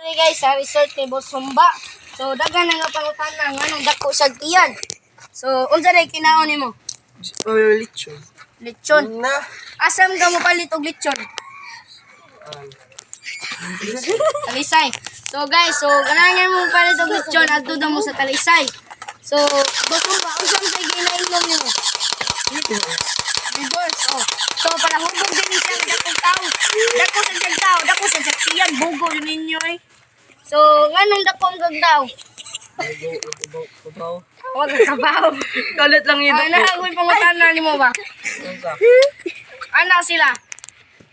diri guys sa resort ni Boss Humba. So daghan na nga pangutana nga nang dako sa tiyan. So unsa day kinaon nimo? Lechon. Lechon. Na. Asam ka mo palit og lechon? Talisay. So guys, so ganahan mo palit og lechon adto daw mo sa Talisay. So Boss Humba, unsa say ginaingon nimo? Bigos. Oh. So para hubog din siya dakong tao. Dako sa tiyan, bugo din ninyo eh. So, nganong dako ang gagdaw? Babaw. Huwag ka kabaw. Kalit lang ito. Naagoy pangutana ni mo ba? Anak sila.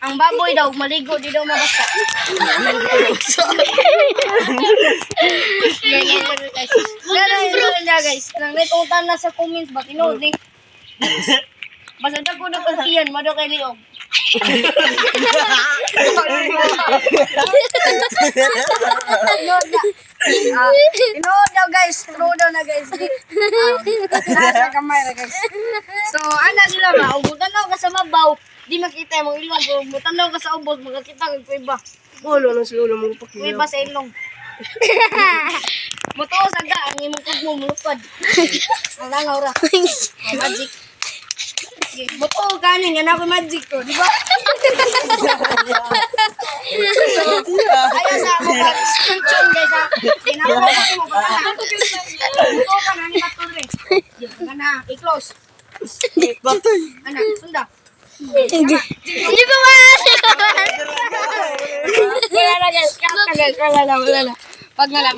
Ang baboy daw, maligo, di daw mabasa. Ganun guys. Nang naitutan na sa comments ba? Tinood ni. Basta dako na kantiyan, mado kay liog. Tinood daw guys. Tinood daw na guys. Nasa kamay na guys. So, anak sila ba? Ubutan daw ka sa mabaw. Di makita yung ilong. Ubutan daw ka sa ubos. Magkakita ng kuiba. Ulo na si ulo mong pakinaw. Kuiba sa ilong. Muto sa ga. Ang imong kagmo mulupad. Ang langaw ra. Magic. Buto kanin nga na magic ko, di ba? Ayaw sa ako pag screenshot guys ha. Ginagawa ko mo pa na. Buto ka na ni Batur eh. Gana, i-close. Batoy. Ana, sunda. Hindi ko ba? Wala na guys, wala na. Pag nala.